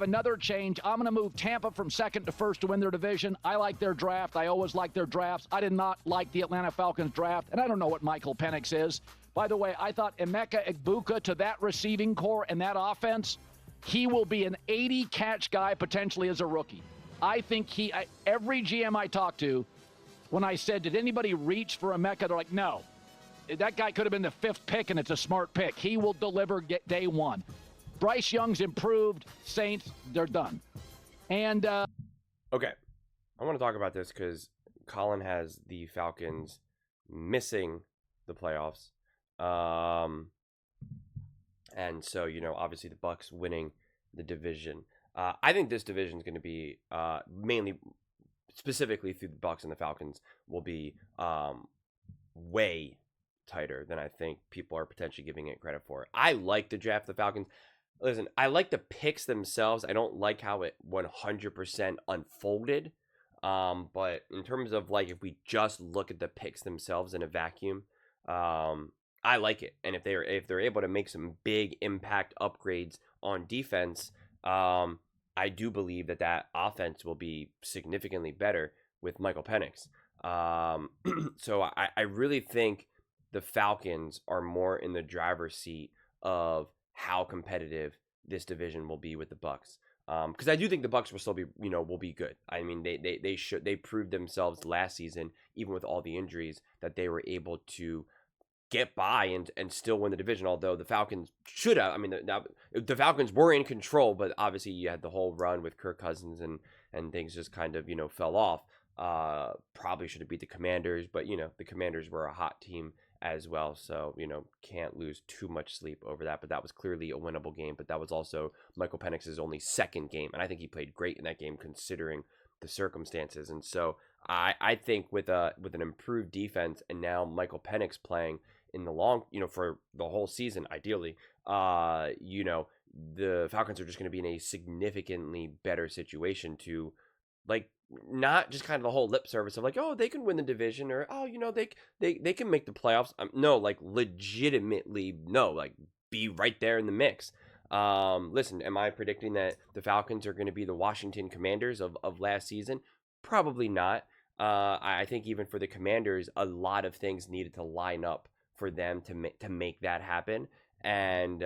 Another change. I'm going to move Tampa from second to first to win their division. I like their draft. I always like their drafts. I did not like the Atlanta Falcons draft, and I don't know what Michael Penix is. By the way, I thought Emeka Egbuka to that receiving core and that offense, he will be an 80-catch guy potentially as a rookie. I think every GM I talked to, when I said, did anybody reach for Emeka, they're like, no. That guy could have been the 5th pick, and it's a smart pick. He will deliver day one. Bryce Young's improved. Saints, they're done. And okay, I want to talk about this because Colin has the Falcons missing the playoffs, and so obviously the Bucs winning the division. I think this division is going to be mainly, specifically through the Bucs and the Falcons, will be way tighter than I think people are potentially giving it credit for. I like the draft of the Falcons. Listen, I like the picks themselves. I don't like how it 100% unfolded. But in terms of if we just look at the picks themselves in a vacuum, I like it. And if they're able to make some big impact upgrades on defense, I do believe that offense will be significantly better with Michael Penix. So I really think the Falcons are more in the driver's seat of how competitive this division will be with the Bucs, because I do think the Bucs will still be, will be good. I mean, they proved themselves last season, even with all the injuries, that they were able to get by and still win the division. Although the Falcons should have, I mean, the Falcons were in control, but obviously you had the whole run with Kirk Cousins and things just kind of fell off. Probably should have beat the Commanders, but the Commanders were a hot team as well, so can't lose too much sleep over that. But that was clearly a winnable game, but that was also Michael Penix's only second game, and I think he played great in that game considering the circumstances. And so I think with an improved defense, and now Michael Penix playing in the long, for the whole season ideally, the Falcons are just going to be in a significantly better situation to not just kind of the whole lip service of oh, they can win the division, or oh, they can make the playoffs. No, legitimately, no, be right there in the mix. Listen, am I predicting that the Falcons are going to be the Washington Commanders of last season? Probably not. I think even for the Commanders, a lot of things needed to line up for them to make that happen, and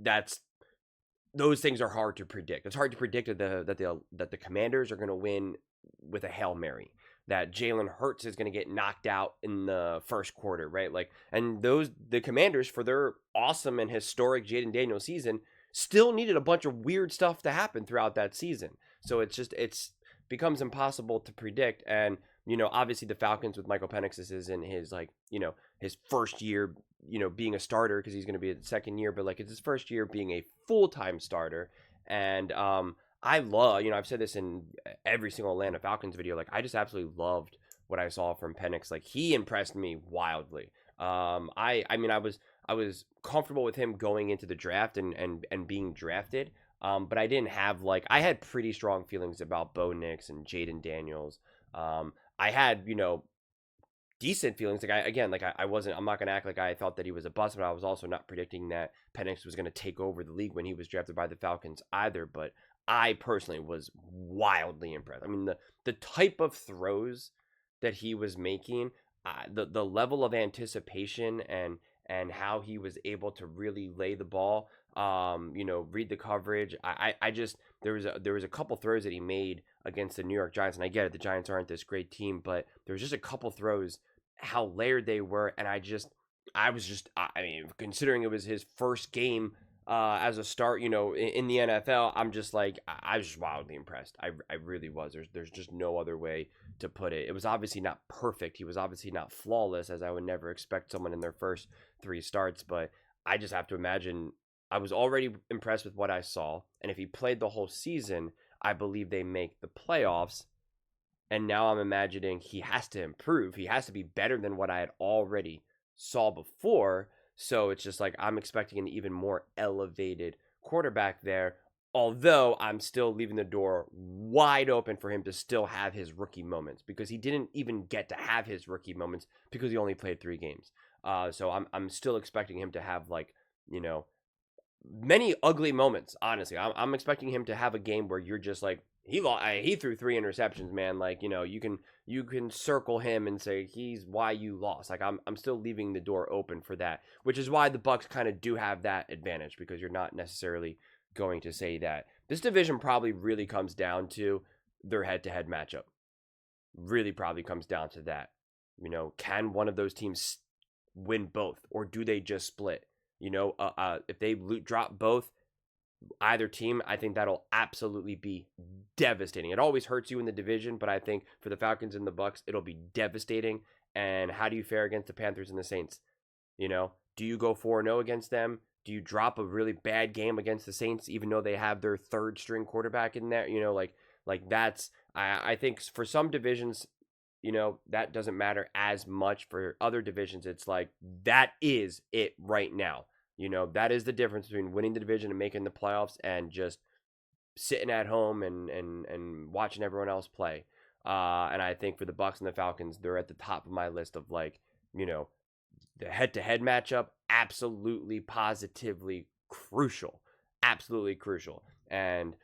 that's. Those things are hard to predict. It's hard to predict that the Commanders are going to win with a Hail Mary, that Jalen Hurts is going to get knocked out in the first quarter, right? And the Commanders, for their awesome and historic Jaden Daniels season, still needed a bunch of weird stuff to happen throughout that season. So it's becomes impossible to predict. And obviously the Falcons with Michael Penix, this isn't his his first year being a starter, because he's going to be a second year, but it's his first year being a full-time starter. And I love, I've said this in every single Atlanta Falcons video, I just absolutely loved what I saw from Penix. he impressed me wildly. I was comfortable with him going into the draft and being drafted, but I didn't have I had pretty strong feelings about Bo Nix and Jaden Daniels. I had decent feelings. I wasn't, I'm not going to act like I thought that he was a bust, but I was also not predicting that Penix was going to take over the league when he was drafted by the Falcons either. But I personally was wildly impressed. I mean, the type of throws that he was making, the level of anticipation and how he was able to really lay the ball, read the coverage. I just, there was a couple throws that he made against the New York Giants, and I get it, the Giants aren't this great team, but there was just a couple throws, how layered they were, and I mean, considering it was his first game as a start, in the NFL, I'm just I was just wildly impressed. I really was. There's just no other way to put it. It was obviously not perfect. He was obviously not flawless, as I would never expect someone in their first 3 starts, but I just have to imagine, I was already impressed with what I saw, and if he played the whole season, I believe they make the playoffs. And now I'm imagining he has to improve. He has to be better than what I had already saw before. So it's just I'm expecting an even more elevated quarterback there. Although I'm still leaving the door wide open for him to still have his rookie moments, because he didn't even get to have his rookie moments because he only played 3 games. So I'm still expecting him to have many ugly moments, honestly. I'm expecting him to have a game where you're just like, he threw 3 interceptions, man. Like, you can circle him and say he's why you lost. Like, I'm still leaving the door open for that, which is why the Bucs kind of do have that advantage, because you're not necessarily going to say that. This division probably really comes down to their head-to-head matchup. Really probably comes down to that. Can one of those teams win both, or do they just split? If they drop both, either team, I think that'll absolutely be devastating. It always hurts you in the division, but I think for the Falcons and the Bucs, it'll be devastating. And how do you fare against the Panthers and the Saints? Do you go 4-0 against them? Do you drop a really bad game against the Saints, even though they have their third string quarterback in there? Like that's, I think for some divisions, that doesn't matter as much. For other divisions, it's like, that is it right now. That is the difference between winning the division and making the playoffs and just sitting at home and watching everyone else play. And I think for the Bucs and the Falcons, they're at the top of my list of, like, the head-to-head matchup, absolutely, positively crucial. Absolutely crucial. And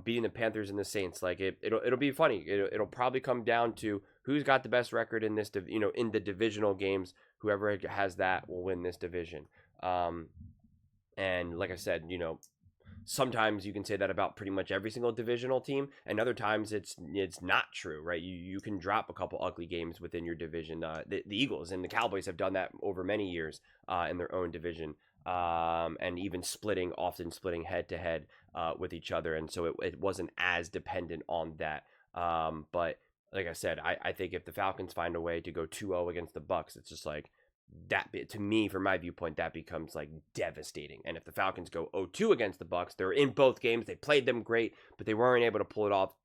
beating the Panthers and the Saints, like, it'll be funny. It'll probably come down to who's got the best record in this, in the divisional games. Whoever has that will win this division. And like I said, sometimes you can say that about pretty much every single divisional team, and other times it's not true, right? You can drop a couple ugly games within your division. The Eagles and the Cowboys have done that over many years in their own division, and even often splitting head to head with each other, and so it wasn't as dependent on that. But like I said, I think if the Falcons find a way to go 2-0 against the Bucs, it's just like, that, to me, from my viewpoint, that becomes like devastating. And if the Falcons go 0-2 against the Bucs, they're in both games, they played them great, but they weren't able to pull it off.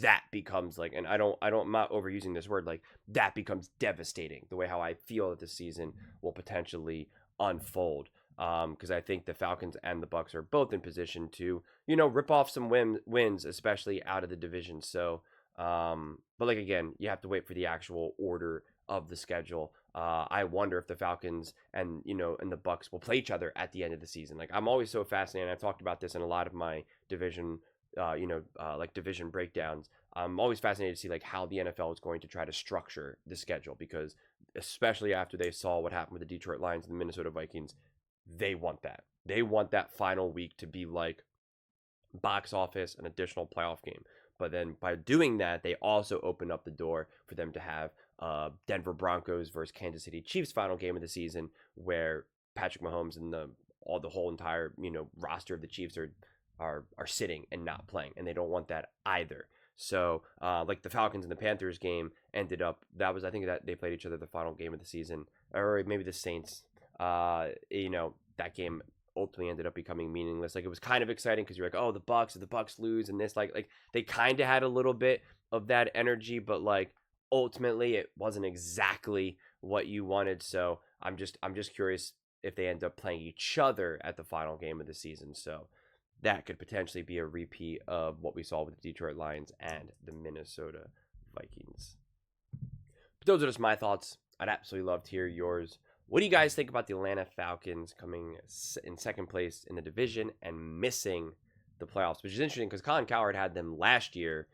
That becomes like, and I'm not overusing this word, like, that becomes devastating, the way how I feel that the season will potentially unfold. Because I think the Falcons and the Bucs are both in position to, rip off some wins, especially out of the division. So, but like, again, you have to wait for the actual order of the schedule. I wonder if the Falcons and the Bucs will play each other at the end of the season. Like, I'm always so fascinated. I've talked about this in a lot of my division, like division breakdowns. I'm always fascinated to see, like, how the NFL is going to try to structure the schedule, because especially after they saw what happened with the Detroit Lions and the Minnesota Vikings, they want that. They want that final week to be like box office, an additional playoff game. But then by doing that, they also open up the door for them to have Denver Broncos versus Kansas City Chiefs final game of the season, where Patrick Mahomes and the whole entire roster of the Chiefs are sitting and not playing, and they don't want that either. So like the Falcons and the Panthers game ended up, I think that they played each other the final game of the season, or maybe the Saints. That game ultimately ended up becoming meaningless. Like, it was kind of exciting because you're like, oh, the Bucs, if the Bucs lose, and this, like they kind of had a little bit of that energy, but like, ultimately it wasn't exactly what you wanted. So I'm just curious if they end up playing each other at the final game of the season. So that could potentially be a repeat of what we saw with the Detroit Lions and the Minnesota Vikings. But those are just my thoughts. I'd absolutely love to hear yours. What do you guys think about the Atlanta Falcons coming in second place in the division and missing the playoffs? Which is interesting because Colin Cowherd had them last year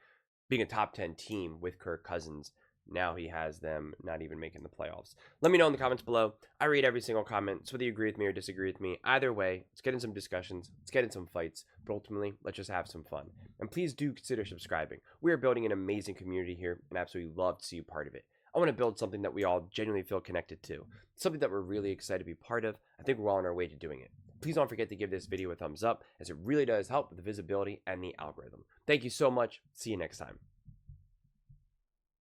being a top 10 team with Kirk Cousins. Now he has them not even making the playoffs. Let me know in the comments below. I read every single comment, so whether you agree with me or disagree with me, either way, let's get in some discussions, let's get in some fights, but ultimately, let's just have some fun. And please do consider subscribing. We are building an amazing community here, and I absolutely love to see you part of it. I want to build something that we all genuinely feel connected to, something that we're really excited to be part of. I think we're all on our way to doing it. Please don't forget to give this video a thumbs up, as it really does help with the visibility and the algorithm. Thank you so much. See you next time.